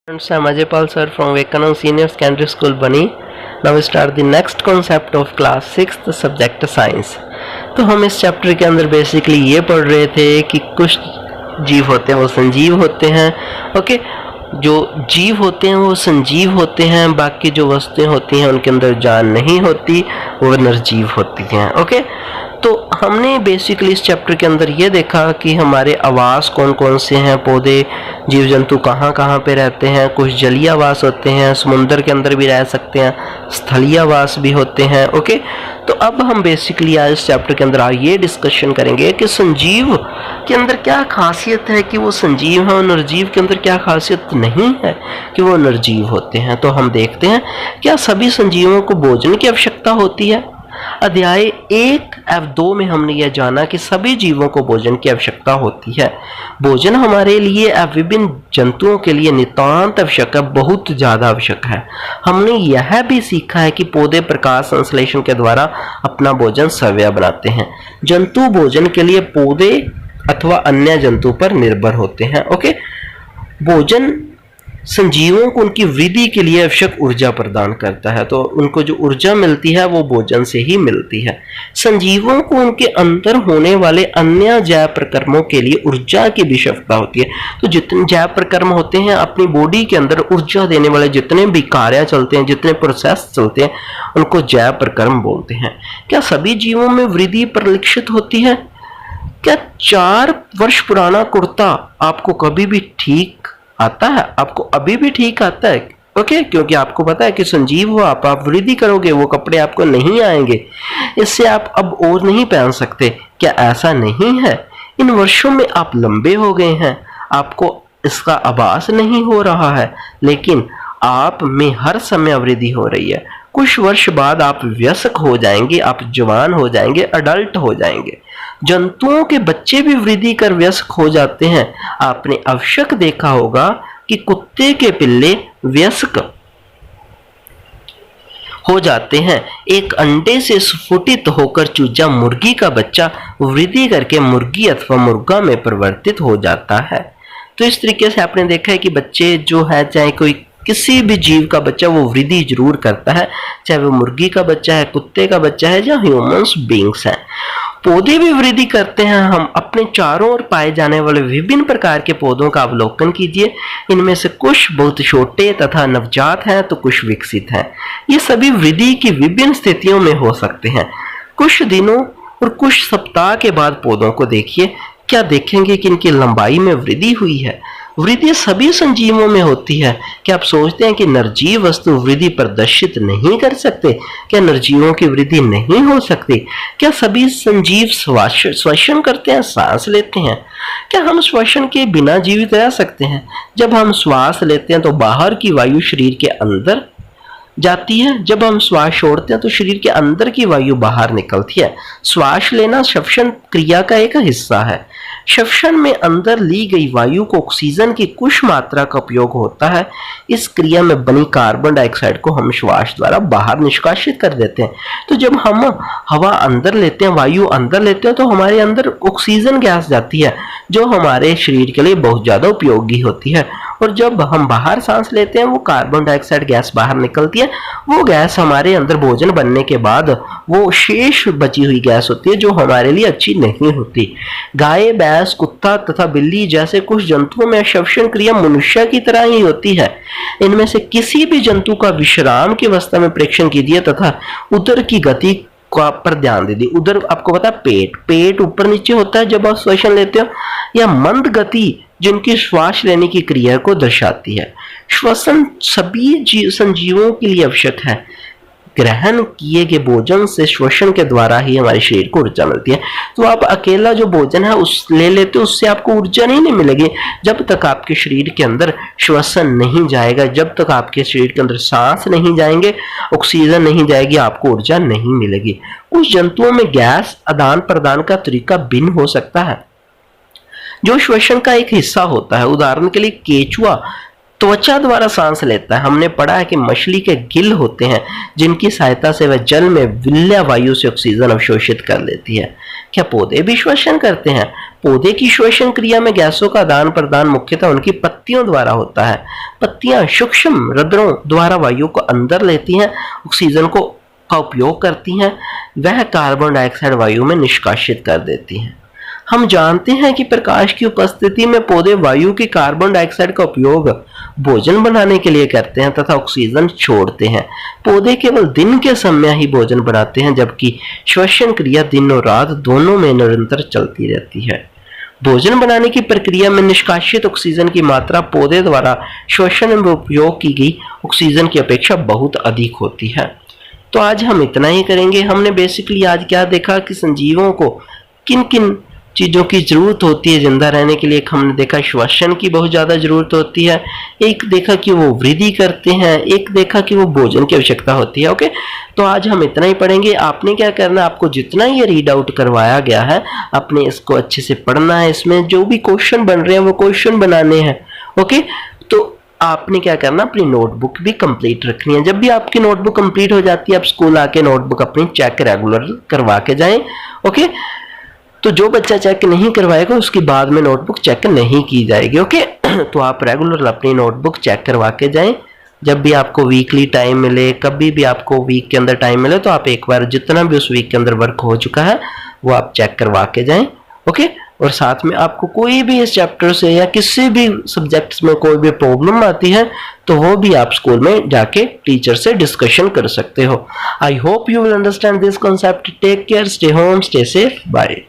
Friends, I'm Ajaypal sir from Vivekanand Senior Secondary School Bani. Now we start the next concept of class 6th subject science. तो हम इस chapter के अंदर basically ये पढ़ रहे थे कि कुछ जीव होते हैं वो संजीव होते हैं. ओके, जो जीव होते हैं वो संजीव होते हैं, बाकी जो वस्तुएं होती हैं उनके अंदर जान नहीं होती, वो निर्जीव होती हैं. ओके, तो हमने बेसिकली इस चैप्टर के अंदर ये देखा कि हमारे आवास कौन कौन से हैं, पौधे जीव जंतु कहाँ कहाँ पे रहते हैं. कुछ जलीय आवास होते हैं, समुद्र के अंदर भी रह सकते हैं, स्थलीय आवास भी होते हैं. ओके, तो अब हम बेसिकली आज इस चैप्टर के अंदर ये डिस्कशन करेंगे कि संजीव के अंदर क्या खासियत है कि वो संजीव है और निर्जीव के अंदर क्या खासियत नहीं है कि वो निर्जीव होते हैं. तो हम देखते हैं क्या सभी संजीवों को भोजन की आवश्यकता होती है. अध्याय 1F2 में हमने यह जाना कि सभी जीवों को भोजन की आवश्यकता होती है. भोजन हमारे लिए विभिन्न जंतुओं के लिए नितांत आवश्यक है, बहुत ज़्यादा आवश्यक है. हमने यह भी सीखा है कि पौधे प्रकाश संश्लेषण के द्वारा अपना भोजन स्वयं बनाते हैं. जंतु भोजन के लिए पौधे अथवा अन्य जंतु पर निर्भर होते हैं. ओके, भोजन संजीवों को उनकी वृद्धि के लिए आवश्यक ऊर्जा प्रदान करता है, तो उनको जो ऊर्जा मिलती है वो भोजन से ही मिलती है. संजीवों को उनके अंदर होने वाले अन्य जैव प्रक्रमों के लिए ऊर्जा की भी आवश्यकता होती है. तो जितने जैव प्रक्रम होते हैं अपनी बॉडी के अंदर ऊर्जा देने वाले जितने भी कार्य चलते हैं, जितने प्रोसेस चलते हैं, उनको जैव प्रक्रम बोलते हैं. क्या सभी जीवों में वृद्धि परिलक्षित होती है? क्या 4 वर्ष पुराना कुर्ता आपको कभी भी ठीक आता है? आपको अभी भी ठीक आता है. ओके, क्योंकि आपको पता है कि संजीव हो आप वृद्धि करोगे, वो कपड़े आपको नहीं आएंगे, इससे आप अब और नहीं पहन सकते. क्या ऐसा नहीं है? इन वर्षों में आप लंबे हो गए हैं, आपको इसका आभास नहीं हो रहा है, लेकिन आप में हर समय वृद्धि हो रही है. कुछ वर्ष बाद आप वयस्क हो जाएंगे, आप जवान हो जाएंगे, अडल्ट हो जाएंगे. जंतुओं के बच्चे भी वृद्धि कर वयस्क हो जाते हैं. आपने आवश्यक देखा होगा कि कुत्ते के पिल्ले वयस्क हो जाते हैं. एक अंडे से स्फुटित होकर चूजा मुर्गी का बच्चा वृद्धि करके मुर्गी अथवा मुर्गा में परिवर्तित हो जाता है. तो इस तरीके से आपने देखा है कि बच्चे जो है, चाहे कोई किसी भी जीव का बच्चा, वो वृद्धि जरूर करता है, चाहे वो मुर्गी का बच्चा है, कुत्ते का बच्चा है, या ह्यूमंस बीइंग्स हैं. पौधे भी वृद्धि करते हैं. हम अपने चारों ओर पाए जाने वाले विभिन्न प्रकार के पौधों का अवलोकन कीजिए. इनमें से कुछ बहुत छोटे तथा नवजात हैं, तो कुछ विकसित हैं. ये सभी वृद्धि की विभिन्न स्थितियों में हो सकते हैं. कुछ दिनों और कुछ सप्ताह के बाद पौधों को देखिए. क्या देखेंगे कि इनकी लंबाई में वृद्धि हुई है. वृद्धि सभी संजीवों में होती है. क्या आप सोचते हैं कि निर्जीव वस्तु वृद्धि प्रदर्शित नहीं कर सकते? क्या निर्जीवों की वृद्धि नहीं हो सकती? क्या सभी संजीव श्वसन करते हैं, सांस लेते हैं? क्या हम श्वसन के बिना जीवित रह सकते हैं? जब हम श्वास लेते हैं तो बाहर की वायु शरीर के अंदर जाती है, जब हम श्वास छोड़ते हैं तो शरीर के अंदर की वायु बाहर निकलती है. श्वास लेना श्वसन क्रिया का एक हिस्सा है. श्वसन में अंदर ली गई वायु को ऑक्सीजन की कुछ मात्रा का उपयोग होता है. इस क्रिया में बनी कार्बन डाइऑक्साइड को हम श्वास द्वारा बाहर निष्कासित कर देते हैं. तो जब हम हवा अंदर लेते हैं, वायु अंदर लेते हैं, तो हमारे अंदर ऑक्सीजन गैस जाती है, जो हमारे शरीर के लिए बहुत ज्यादा उपयोगी होती है. और जब हम बाहर सांस लेते हैं, वो कार्बन डाइऑक्साइड गैस बाहर निकलती है. वो गैस हमारे अंदर भोजन बनने के बाद वो शेष बची हुई गैस होती है, जो हमारे लिए अच्छी नहीं होती. गाय, भैंस, कुत्ता तथा बिल्ली जैसे कुछ जंतुओं में श्वसन क्रिया मनुष्य की तरह ही होती है. इनमें से किसी भी जंतु का विश्राम की अवस्था में परीक्षण कीजिए तथा उदर की गति पर ध्यान दीजिए. उधर आपको पता है पेट ऊपर नीचे होता है जब आप श्वसन लेते हो, या मंद गति जिनकी श्वास लेने की क्रिया को दर्शाती है. श्वसन सभी संजीवों के लिए आवश्यक है. ग्रहण किए गए भोजन से श्वसन के द्वारा ही हमारे शरीर को ऊर्जा मिलती है. तो आप अकेला जो भोजन है उस ले लेते हो, उससे आपको ऊर्जा नहीं मिलेगी. जब तक आपके शरीर के अंदर श्वसन नहीं जाएगा, जब तक आपके शरीर के अंदर सांस नहीं जाएंगे, ऑक्सीजन नहीं जाएगी, आपको ऊर्जा नहीं मिलेगी. कुछ जंतुओं में गैस आदान प्रदान का तरीका भिन्न हो सकता है, जो श्वसन का एक हिस्सा होता है. उदाहरण के लिए केंचुआ त्वचा द्वारा सांस लेता है. हमने पढ़ा है कि मछली के गिल होते हैं जिनकी सहायता से वह जल में विलय वायु से ऑक्सीजन अवशोषित कर लेती है. क्या पौधे भी श्वसन करते हैं? पौधे की श्वसन क्रिया में गैसों का आदान प्रदान मुख्यतः उनकी पत्तियों द्वारा होता है। पत्तियां सूक्ष्म रंध्रों द्वारा वायु को अंदर लेती हैं, ऑक्सीजन का उपयोग करती हैं, वह कार्बन डाइऑक्साइड वायु में निष्कासित कर देती हैं। हम जानते हैं कि प्रकाश की उपस्थिति में पौधे वायु के कार्बन डाइऑक्साइड का उपयोग भोजन बनाने के लिए करते हैं तथा ऑक्सीजन छोड़ते हैं। पौधे केवल दिन के समय ही भोजन बनाते हैं, जबकि श्वसन क्रिया दिन और रात दोनों में निरंतर चलती रहती है। भोजन बनाने की प्रक्रिया में निष्कासित ऑक्सीजन की मात्रा पौधे द्वारा श्वसन में उपयोग की गई ऑक्सीजन की अपेक्षा बहुत अधिक होती है। तो आज हम इतना ही करेंगे। हमने बेसिकली आज क्या देखा कि सजीवों को किन किन चीज़ों की ज़रूरत होती है जिंदा रहने के लिए। एक हमने देखा श्वसन की बहुत ज़्यादा ज़रूरत होती है, एक देखा कि वो वृद्धि करते हैं, एक देखा कि वो भोजन की आवश्यकता होती है। ओके, तो आज हम इतना ही पढ़ेंगे। आपने क्या करना है, आपको जितना ये रीड आउट करवाया गया है आपने इसको अच्छे से पढ़ना है। इसमें जो भी क्वेश्चन बन रहे हैं वो क्वेश्चन बनाने हैं। ओके, तो आपने क्या करना, अपनी नोटबुक भी कंप्लीट रखनी है। जब भी आपकी नोटबुक कंप्लीट हो जाती है आप स्कूल आके नोटबुक अपनी चेक रेगुलर करवा के जाएं। ओके, तो जो बच्चा चेक नहीं करवाएगा उसकी बाद में नोटबुक चेक नहीं की जाएगी। ओके, तो आप रेगुलर अपनी नोटबुक चेक करवा के जाएं। जब भी आपको वीकली टाइम मिले, कभी भी आपको वीक के अंदर टाइम मिले, तो आप एक बार जितना भी उस वीक के अंदर वर्क हो चुका है वो आप चेक करवा के जाएं। ओके, और साथ में आपको कोई भी इस चैप्टर से या किसी भी सब्जेक्ट्स में कोई भी प्रॉब्लम आती है तो वो भी आप स्कूल में जाके टीचर से डिस्कशन कर सकते हो। I hope you will understand this concept. Take care, stay home, stay safe, bye.